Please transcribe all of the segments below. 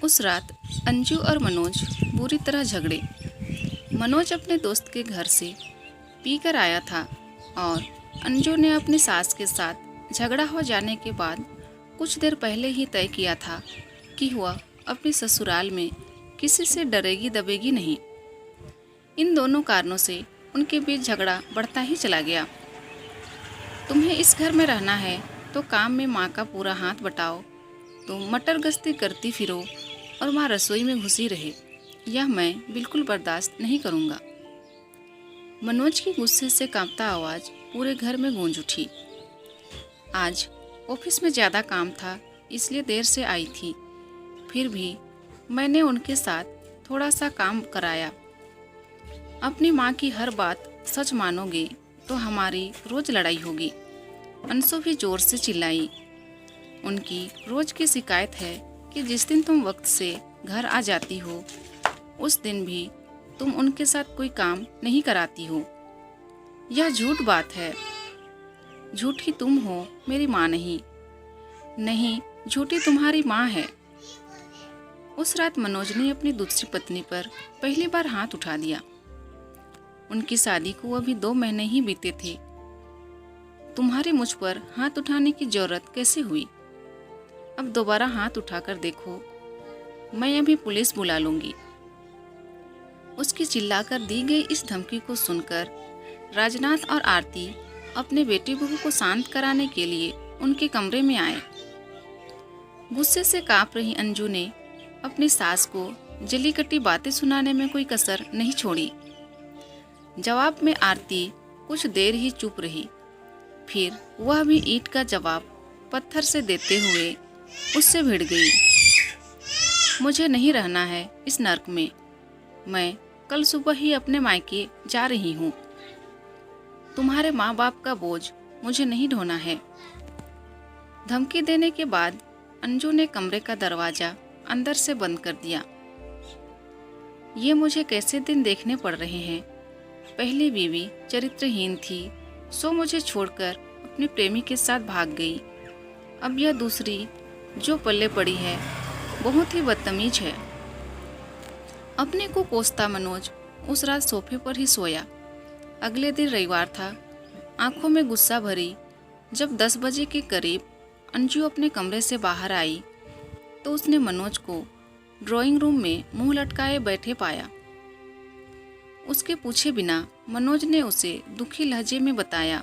उस रात अंजू और मनोज बुरी तरह झगड़े। मनोज अपने दोस्त के घर से पीकर आया था और अंजू ने अपनी सास के साथ झगड़ा हो जाने के बाद कुछ देर पहले ही तय किया था कि वह अपनी ससुराल में किसी से डरेगी दबेगी नहीं। इन दोनों कारणों से उनके बीच झगड़ा बढ़ता ही चला गया। तुम्हें इस घर में रहना है तो काम में माँ का पूरा हाथ बटाओ, तुम मटर गश्ती करती फिरो और माँ रसोई में घुसी रहे, यह मैं बिल्कुल बर्दाश्त नहीं करूँगा। मनोज की गुस्से से कांपता आवाज़ पूरे घर में गूंज उठी। आज ऑफिस में ज़्यादा काम था इसलिए देर से आई थी, फिर भी मैंने उनके साथ थोड़ा सा काम कराया। अपनी माँ की हर बात सच मानोगे तो हमारी रोज़ लड़ाई होगी। अंशु भी जोर से चिल्लाई। उनकी रोज़ की शिकायत है कि जिस दिन तुम वक्त से घर आ जाती हो उस दिन भी तुम उनके साथ कोई काम नहीं कराती हो। यह झूठ बात है। झूठी तुम हो, मेरी माँ नहीं। नहीं, झूठी तुम्हारी माँ है। उस रात मनोज ने अपनी दूसरी पत्नी पर पहली बार हाथ उठा दिया। उनकी शादी को अभी 2 महीने ही बीते थे। तुम्हारी मुझ पर हाथ उठाने की जरूरत कैसे हुई? अब दोबारा हाथ उठाकर देखो, मैं अभी पुलिस बुला लूंगी। उसकी चिल्लाकर दी गई इस धमकी को सुनकर राजनाथ और आरती अपने बेटी बहू को शांत कराने के लिए उनके कमरे में आए। गुस्से से कांप रही अंजू ने अपनी सास को जली कटी बातें सुनाने में कोई कसर नहीं छोड़ी। जवाब में आरती कुछ देर ही चुप रही, फिर वह भी ईंट का जवाब पत्थर से देते हुए उससे भिड़ गई। मुझे नहीं रहना है इस नर्क में। मैं कल सुबह ही अपने मायके जा रही हूँ। तुम्हारे माँ बाप का बोझ मुझे नहीं ढोना है। धमकी देने के बाद अंजू ने कमरे का दरवाजा अंदर से बंद कर दिया। ये मुझे कैसे दिन देखने पड़ रहे हैं। पहली बीवी चरित्रहीन थी, सो मुझे छोड़कर अपने प्रेमी के साथ भाग गई। अब यह दूसरी जो पल्ले पड़ी है बहुत ही बदतमीज है। अपने को कोसता मनोज उस रात सोफे पर ही सोया। अगले दिन रविवार था। आंखों में गुस्सा भरी जब 10 बजे के करीब अंजू अपने कमरे से बाहर आई तो उसने मनोज को ड्राइंग रूम में मुंह लटकाए बैठे पाया। उसके पूछे बिना मनोज ने उसे दुखी लहजे में बताया,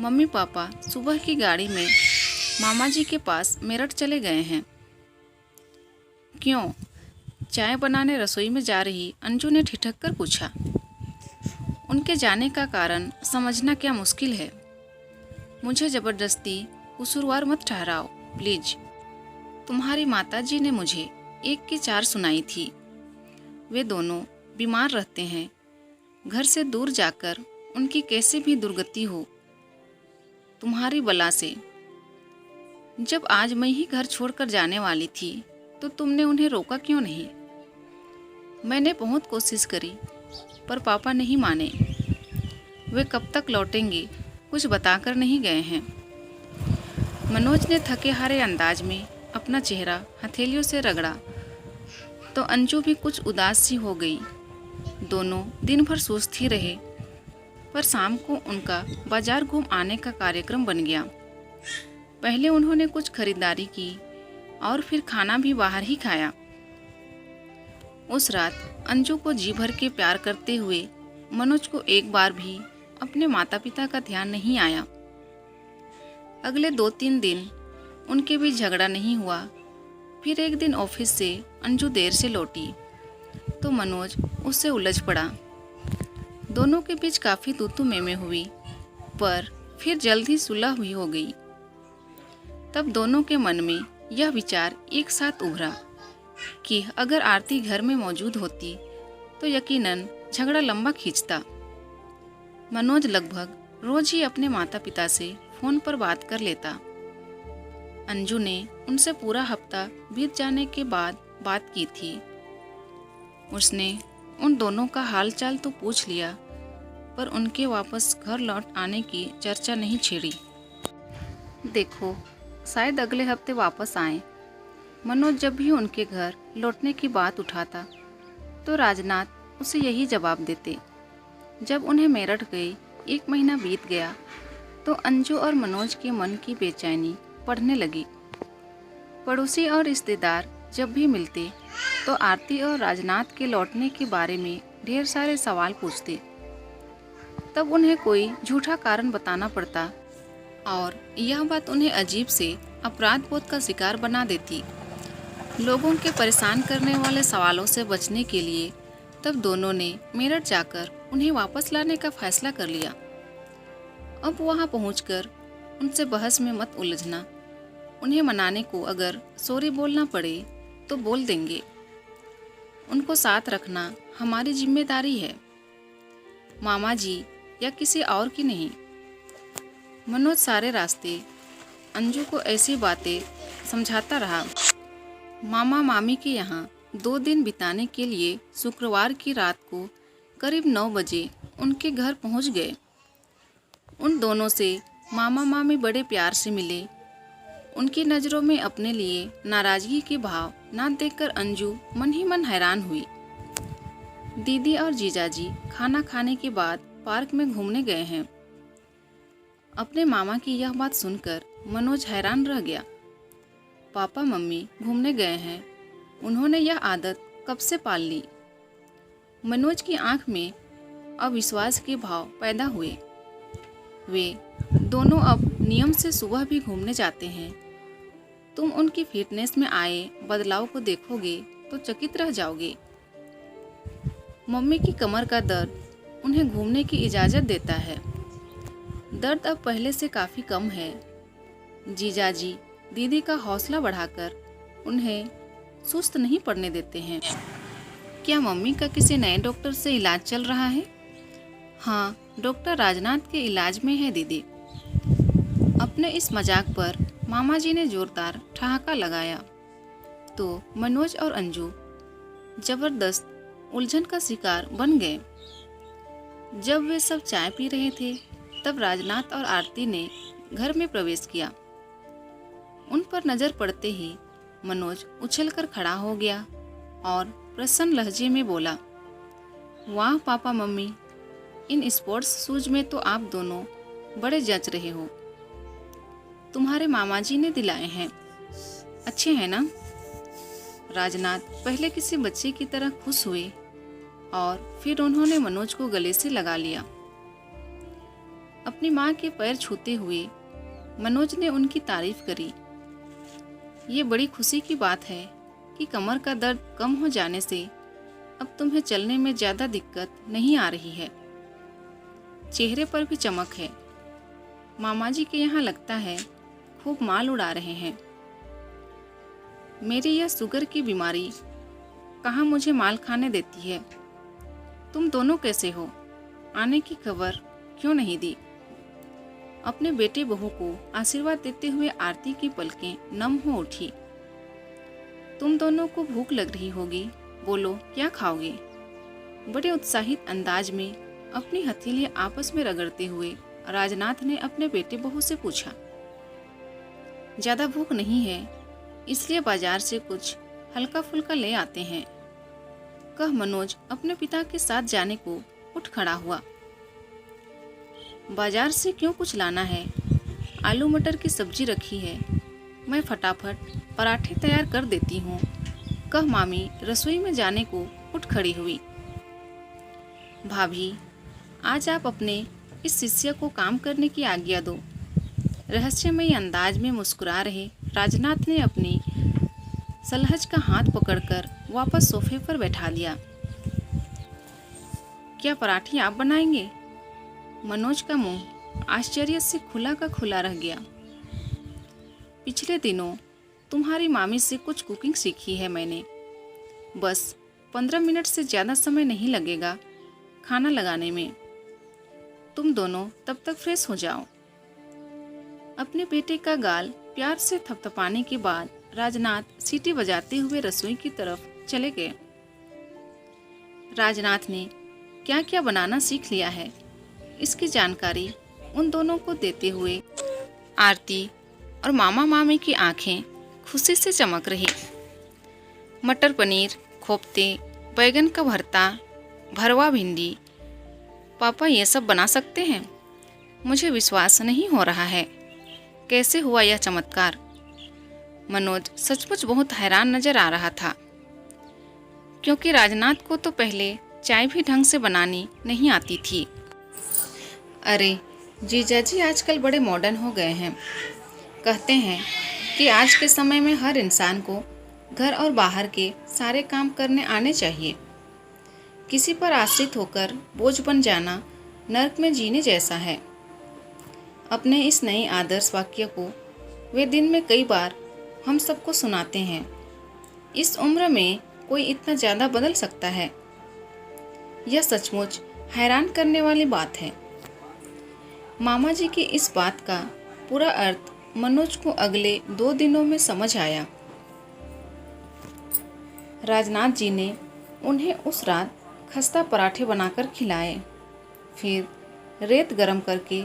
मम्मी पापा सुबह की गाड़ी में मामा जी के पास मेरठ चले गए हैं। क्यों? चाय बनाने रसोई में जा रही अंजू ने ठिठक कर पूछा। उनके जाने का कारण समझना क्या मुश्किल है। मुझे ज़बरदस्ती कसूरवार मत ठहराओ प्लीज। तुम्हारी माताजी ने मुझे 1 की 4 सुनाई थी। वे दोनों बीमार रहते हैं। घर से दूर जाकर उनकी कैसे भी दुर्गति हो तुम्हारी बला से। जब आज मैं ही घर छोड़कर जाने वाली थी तो तुमने उन्हें रोका क्यों नहीं? मैंने बहुत कोशिश करी पर पापा नहीं माने। वे कब तक लौटेंगे कुछ बताकर नहीं गए हैं। मनोज ने थके हारे अंदाज में अपना चेहरा हथेलियों से रगड़ा तो अंजू भी कुछ उदास सी हो गई। दोनों दिन भर सुस्त ही रहे पर शाम को उनका बाजार घूम आने का कार्यक्रम बन गया। पहले उन्होंने कुछ खरीदारी की और फिर खाना भी बाहर ही खाया। उस रात अंजू को जी भर के प्यार करते हुए मनोज को एक बार भी अपने माता पिता का ध्यान नहीं आया। अगले 2-3 दिन उनके बीच झगड़ा नहीं हुआ। फिर एक दिन ऑफिस से अंजू देर से लौटी तो मनोज उससे उलझ पड़ा। दोनों के बीच काफ़ी तू-तू मैं हुई पर फिर जल्द ही सुलह हुई हो गई। तब दोनों के मन में यह विचार एक साथ उभरा कि अगर आरती घर में मौजूद होती तो यकीनन झगड़ा लंबा खींचता। मनोज लगभग रोज ही अपने माता पिता से फ़ोन पर बात कर लेता। अंजू ने उनसे पूरा हफ्ता बीत जाने के बाद बात की थी। उसने उन दोनों का हालचाल तो पूछ लिया पर उनके वापस घर लौट आने की चर्चा नहीं छेड़ी। देखो शायद अगले हफ्ते वापस आएं। मनोज जब भी उनके घर लौटने की बात उठाता तो राजनाथ उसे यही जवाब देते। जब उन्हें मेरठ गए 1 महीना बीत गया तो अंजू और मनोज के मन की बेचैनी बढ़ने लगी। पड़ोसी और रिश्तेदार जब भी मिलते तो आरती और राजनाथ के लौटने के बारे में ढेर सारे सवाल पूछते। तब उन्हें कोई झूठा कारण बताना पड़ता और यह बात उन्हें अजीब से अपराध बोध का शिकार बना देती। लोगों के परेशान करने वाले सवालों से बचने के लिए तब दोनों ने मेरठ जाकर उन्हें वापस लाने का फैसला कर लिया। अब वहां पहुंचकर उनसे बहस में मत उलझना। उन्हें मनाने को अगर सॉरी बोलना पड़े तो बोल देंगे। उनको साथ रखना हमारी जिम्मेदारी है, मामा जी या किसी और की नहीं। मनोज सारे रास्ते अंजू को ऐसी बातें समझाता रहा। मामा मामी के यहाँ 2 दिन बिताने के लिए शुक्रवार की रात को करीब 9 बजे उनके घर पहुँच गए। उन दोनों से मामा मामी बड़े प्यार से मिले। उनकी नज़रों में अपने लिए नाराज़गी के भाव ना देखकर अंजू मन ही मन हैरान हुई। दीदी और जीजाजी खाना खाने के बाद पार्क में घूमने गए हैं। अपने मामा की यह बात सुनकर मनोज हैरान रह गया। पापा मम्मी घूमने गए हैं, उन्होंने यह आदत कब से पाल ली? मनोज की आंख में अविश्वास के भाव पैदा हुए। वे दोनों अब नियम से सुबह भी घूमने जाते हैं। तुम उनकी फिटनेस में आए बदलाव को देखोगे तो चकित रह जाओगे। मम्मी की कमर का दर्द उन्हें घूमने की इजाज़त देता है। दर्द अब पहले से काफ़ी कम है। जीजाजी दीदी का हौसला बढ़ाकर उन्हें सुस्त नहीं पड़ने देते हैं। क्या मम्मी का किसी नए डॉक्टर से इलाज चल रहा है? हाँ, डॉक्टर राजनाथ के इलाज में है दीदी। अपने इस मजाक पर मामा जी ने जोरदार ठहाका लगाया तो मनोज और अंजू जबरदस्त उलझन का शिकार बन गए। जब वे सब चाय पी रहे थे तब राजनाथ और आरती ने घर में प्रवेश किया। उन पर नजर पड़ते ही मनोज उछलकर खड़ा हो गया और प्रसन्न लहजे में बोला, वाह papa mummy, in sports shoes में तो आप दोनों बड़े जच रहे हो। तुम्हारे मामा जी ने दिलाए हैं, अच्छे हैं ना? राजनाथ पहले किसी बच्चे की तरह खुश हुए और फिर उन्होंने मनोज को गले से लगा लिया। अपनी माँ के पैर छूते हुए मनोज ने उनकी तारीफ करी। ये बड़ी खुशी की बात है कि कमर का दर्द कम हो जाने से अब तुम्हें चलने में ज़्यादा दिक्कत नहीं आ रही है। चेहरे पर भी चमक है। मामा जी के यहाँ लगता है खूब माल उड़ा रहे हैं। मेरी यह शुगर की बीमारी कहाँ मुझे माल खाने देती है। तुम दोनों कैसे हो? आने की खबर क्यों नहीं दी? अपने बेटे बहू को आशीर्वाद देते हुए आरती की पलकें नम हो उठी। तुम दोनों को भूख लग रही होगी, बोलो क्या खाओगे? बड़े उत्साहित अंदाज में अपनी हथेली आपस में रगड़ते हुए राजनाथ ने अपने बेटे बहू से पूछा। ज्यादा भूख नहीं है, इसलिए बाजार से कुछ हल्का फुल्का ले आते हैं, कह मनोज अपने पिता के साथ जाने को उठ खड़ा हुआ। बाजार से क्यों कुछ लाना है, आलू मटर की सब्जी रखी है, मैं फटाफट पराठे तैयार कर देती हूँ, कह मामी रसोई में जाने को उठ खड़ी हुई। भाभी, आज आप अपने इस शिष्य को काम करने की आज्ञा दो। रहस्यमयी अंदाज में मुस्कुरा रहे राजनाथ ने अपनी सलहज का हाथ पकड़कर वापस सोफे पर बैठा दिया। क्या पराठे आप बनाएंगे? मनोज का मुंह आश्चर्य से खुला का खुला रह गया। पिछले दिनों तुम्हारी मामी से कुछ कुकिंग सीखी है मैंने। बस 15 मिनट से ज़्यादा समय नहीं लगेगा खाना लगाने में। तुम दोनों तब तक फ्रेश हो जाओ। अपने बेटे का गाल प्यार से थपथपाने के बाद राजनाथ सीटी बजाते हुए रसोई की तरफ चले गए। राजनाथ ने क्या क्या बनाना सीख लिया है, इसकी जानकारी उन दोनों को देते हुए आरती और मामा मामी की आंखें खुशी से चमक रही। मटर पनीर, कोफ्ते, बैगन का भरता, भरवा भिंडी। पापा ये सब बना सकते हैं? मुझे विश्वास नहीं हो रहा है। कैसे हुआ यह चमत्कार? मनोज सचमुच बहुत हैरान नजर आ रहा था, क्योंकि राजनाथ को तो पहले चाय भी ढंग से बनानी नहीं आती थी। अरे जीजा जी आजकल बड़े मॉडर्न हो गए हैं। कहते हैं कि आज के समय में हर इंसान को घर और बाहर के सारे काम करने आने चाहिए। किसी पर आश्रित होकर बोझ बन जाना नर्क में जीने जैसा है। अपने इस नए आदर्श वाक्य को वे दिन में कई बार हम सबको सुनाते हैं। इस उम्र में कोई इतना ज़्यादा बदल सकता है? यह सचमुच हैरान करने वाली बात है। मामा जी की इस बात का पूरा अर्थ मनोज को अगले 2 दिनों में समझ आया। राजनाथ जी ने उन्हें उस रात खस्ता पराठे बनाकर खिलाए, फिर रेत गरम करके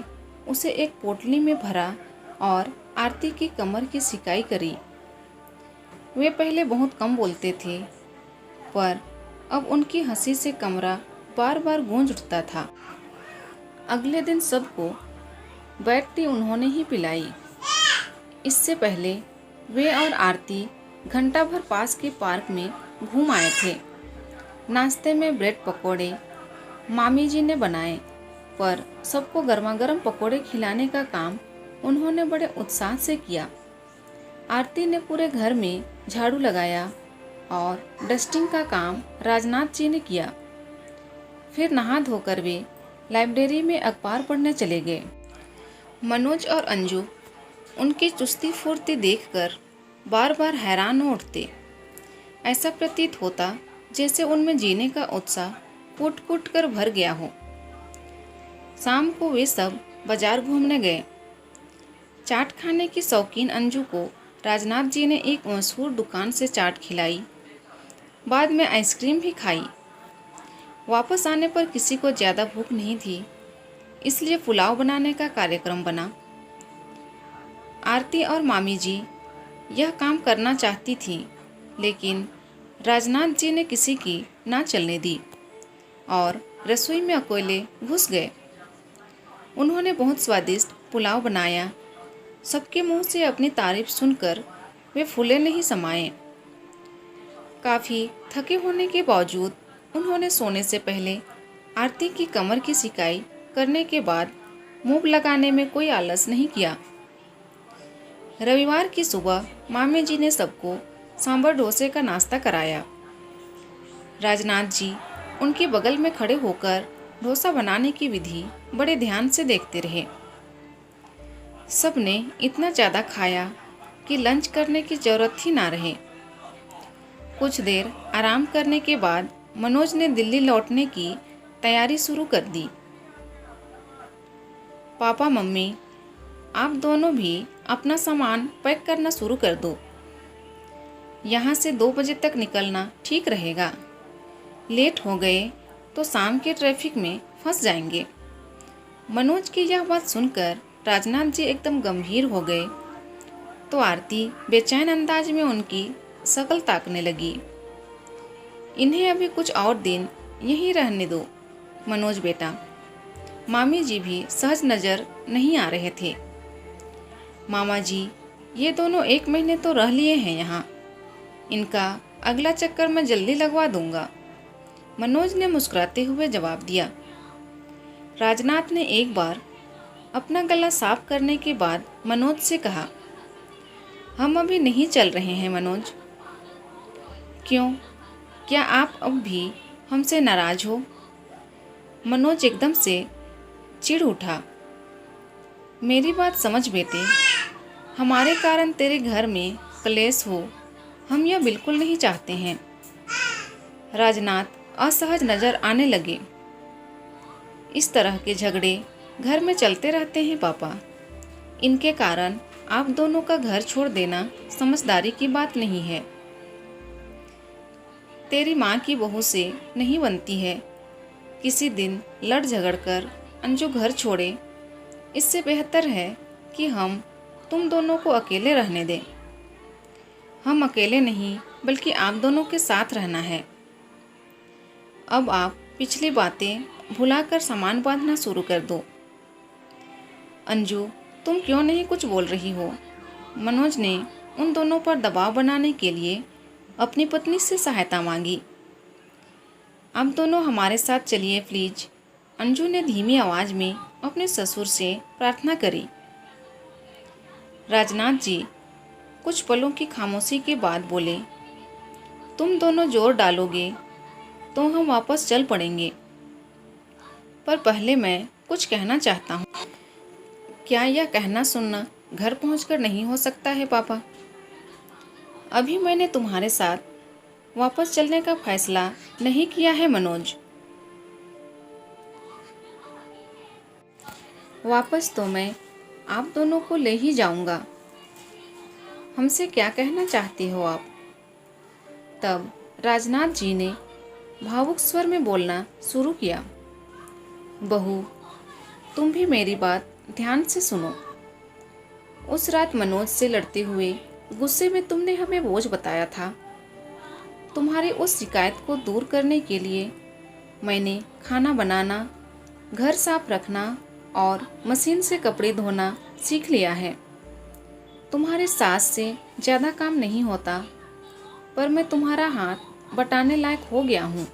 उसे एक पोटली में भरा और आरती की कमर की सिकाई करी। वे पहले बहुत कम बोलते थे, पर अब उनकी हंसी से कमरा बार बार गूंज उठता था। अगले दिन सबको बेड टी उन्होंने ही पिलाई। इससे पहले वे और आरती घंटा भर पास के पार्क में घूम आए थे। नाश्ते में ब्रेड पकोड़े मामी जी ने बनाए, पर सबको गर्मा गर्म पकोड़े खिलाने का काम उन्होंने बड़े उत्साह से किया। आरती ने पूरे घर में झाड़ू लगाया और डस्टिंग का काम राजनाथ जी ने किया। फिर नहा धोकर वे लाइब्रेरी में अखबार पढ़ने चले गए। मनोज और अंजू उनकी चुस्ती फुर्ती देखकर बार बार हैरान हो उठते। ऐसा प्रतीत होता जैसे उनमें जीने का उत्साह कूट कूट कर भर गया हो। शाम को वे सब बाजार घूमने गए। चाट खाने की शौकीन अंजू को राजनाथ जी ने एक मशहूर दुकान से चाट खिलाई। बाद में आइसक्रीम भी खाई। वापस आने पर किसी को ज़्यादा भूख नहीं थी, इसलिए पुलाव बनाने का कार्यक्रम बना। आरती और मामी जी यह काम करना चाहती थी, लेकिन राजनाथ जी ने किसी की ना चलने दी और रसोई में अकेले घुस गए। उन्होंने बहुत स्वादिष्ट पुलाव बनाया। सबके मुंह से अपनी तारीफ सुनकर वे फूले नहीं समाये। काफ़ी थके होने के बावजूद उन्होंने सोने से पहले आरती की कमर की सिकाई करने के बाद मुंह लगाने में कोई आलस नहीं किया। रविवार की सुबह मामी जी ने सबको सांभर डोसे का नाश्ता कराया। राजनाथ जी उनके बगल में खड़े होकर डोसा बनाने की विधि बड़े ध्यान से देखते रहे। सबने इतना ज़्यादा खाया कि लंच करने की जरूरत ही ना रहे। कुछ देर आराम करने के बाद मनोज ने दिल्ली लौटने की तैयारी शुरू कर दी। पापा मम्मी, आप दोनों भी अपना सामान पैक करना शुरू कर दो। यहाँ से 2 बजे तक निकलना ठीक रहेगा। लेट हो गए तो शाम के ट्रैफिक में फंस जाएंगे। मनोज की यह बात सुनकर राजनाथ जी एकदम गंभीर हो गए, तो आरती बेचैन अंदाज में उनकी शक्ल ताकने लगी। इन्हें अभी कुछ और दिन यहीं रहने दो मनोज बेटा। मामी जी भी सहज नजर नहीं आ रहे थे। मामा जी, ये दोनों 1 महीने तो रह लिए हैं यहाँ। इनका अगला चक्कर मैं जल्दी लगवा दूंगा, मनोज ने मुस्कुराते हुए जवाब दिया। राजनाथ ने एक बार अपना गला साफ करने के बाद मनोज से कहा, हम अभी नहीं चल रहे हैं मनोज। क्यों? क्या आप अब भी हमसे नाराज हो? मनोज एकदम से चिढ़ उठा। मेरी बात समझ बेटे, हमारे कारण तेरे घर में क्लेश हो, हम यह बिल्कुल नहीं चाहते हैं। राजनाथ असहज नजर आने लगे। इस तरह के झगड़े घर में चलते रहते हैं पापा। इनके कारण आप दोनों का घर छोड़ देना समझदारी की बात नहीं है। तेरी माँ की बहू से नहीं बनती है। किसी दिन लड़ झगड़ कर अंजू घर छोड़े, इससे बेहतर है कि हम तुम दोनों को अकेले रहने दें। हम अकेले नहीं, बल्कि आप दोनों के साथ रहना है। अब आप पिछली बातें भुलाकर सामान बांधना शुरू कर दो। अंजू, तुम क्यों नहीं कुछ बोल रही हो? मनोज ने उन दोनों पर दबाव बनाने के लिए अपनी पत्नी से सहायता मांगी। आप दोनों हमारे साथ चलिए प्लीज, अंजू ने धीमी आवाज में अपने ससुर से प्रार्थना करी। राजनाथ जी कुछ पलों की खामोशी के बाद बोले, तुम दोनों जोर डालोगे तो हम वापस चल पड़ेंगे, पर पहले मैं कुछ कहना चाहता हूँ। क्या यह कहना सुनना घर पहुंचकर नहीं हो सकता है पापा? अभी मैंने तुम्हारे साथ वापस चलने का फैसला नहीं किया है मनोज। वापस तो मैं आप दोनों को ले ही जाऊंगा। हमसे क्या कहना चाहती हो आप? तब राजनाथ जी ने भावुक स्वर में बोलना शुरू किया। बहू, तुम भी मेरी बात ध्यान से सुनो। उस रात मनोज से लड़ते हुए गुस्से में तुमने हमें बोझ बताया था। तुम्हारी उस शिकायत को दूर करने के लिए मैंने खाना बनाना, घर साफ रखना और मशीन से कपड़े धोना सीख लिया है। तुम्हारी सास से ज़्यादा काम नहीं होता, पर मैं तुम्हारा हाथ बटाने लायक हो गया हूँ।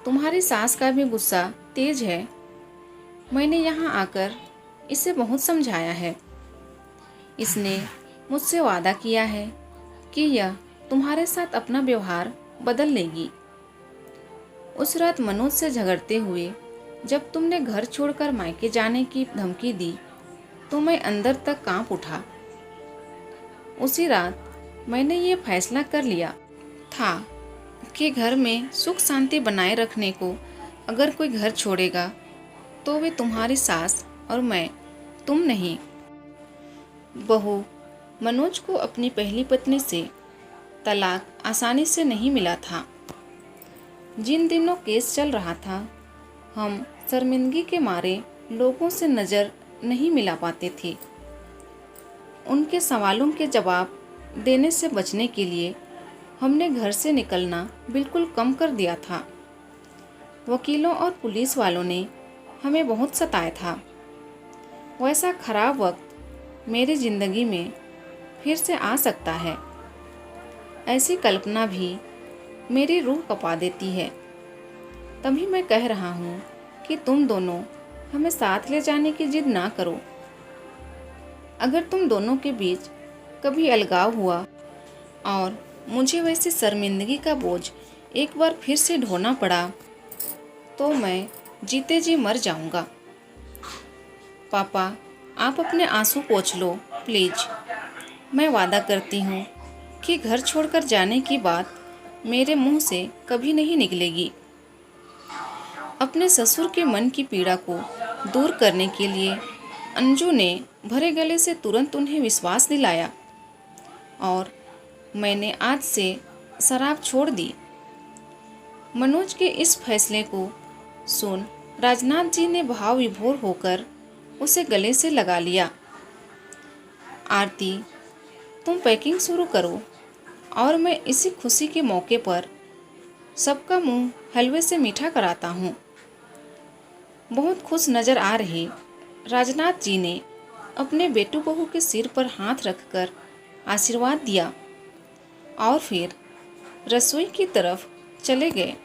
तुम्हारी सास का भी गुस्सा तेज है। मैंने यहाँ आकर इसे बहुत समझाया है। इसने मुझसे वादा किया है कि यह तुम्हारे साथ अपना व्यवहार बदल लेगी। उस रात मनोज से झगड़ते हुए जब तुमने घर छोड़कर मायके जाने की धमकी दी तो मैं अंदर तक कांप उठा। उसी रात मैंने ये फैसला कर लिया था कि घर में सुख शांति बनाए रखने को अगर कोई घर छोड़ेगा तो वे तुम्हारी सास और मैं, तुम नहीं। बहू, मनोज को अपनी पहली पत्नी से तलाक आसानी से नहीं मिला था। जिन दिनों केस चल रहा था, हम शर्मिंदगी के मारे लोगों से नज़र नहीं मिला पाते थे। उनके सवालों के जवाब देने से बचने के लिए हमने घर से निकलना बिल्कुल कम कर दिया था। वकीलों और पुलिस वालों ने हमें बहुत सताया था। वैसा खराब वक्त मेरी ज़िंदगी में फिर से आ सकता है, ऐसी कल्पना भी मेरी रूह कँपा देती है। तभी मैं कह रहा हूँ कि तुम दोनों हमें साथ ले जाने की जिद ना करो। अगर तुम दोनों के बीच कभी अलगाव हुआ और मुझे वैसी शर्मिंदगी का बोझ एक बार फिर से ढोना पड़ा तो मैं जीते जी मर जाऊंगा। पापा, आप अपने आंसू पोंछ लो प्लीज। मैं वादा करती हूँ कि घर छोड़कर जाने की बात मेरे मुंह से कभी नहीं निकलेगी। अपने ससुर के मन की पीड़ा को दूर करने के लिए अंजू ने भरे गले से तुरंत उन्हें विश्वास दिलाया और मैंने आज से शराब छोड़ दी। मनोज के इस फैसले को सुन राजनाथ जी ने भाव विभोर होकर उसे गले से लगा लिया। आरती, तुम पैकिंग शुरू करो और मैं इसी खुशी के मौके पर सबका मुंह हलवे से मीठा कराता हूँ। बहुत खुश नजर आ रहे राजनाथ जी ने अपने बेटू बहू के सिर पर हाथ रखकर आशीर्वाद दिया और फिर रसोई की तरफ चले गए।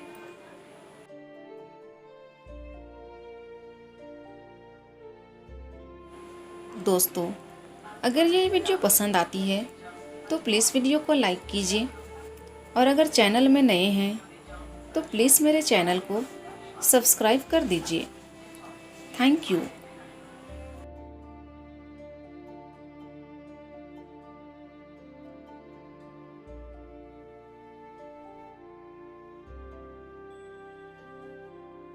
दोस्तों, अगर ये वीडियो पसंद आती है तो प्लीज़ वीडियो को लाइक कीजिए और अगर चैनल में नए हैं तो प्लीज़ मेरे चैनल को सब्सक्राइब कर दीजिए। Thank you.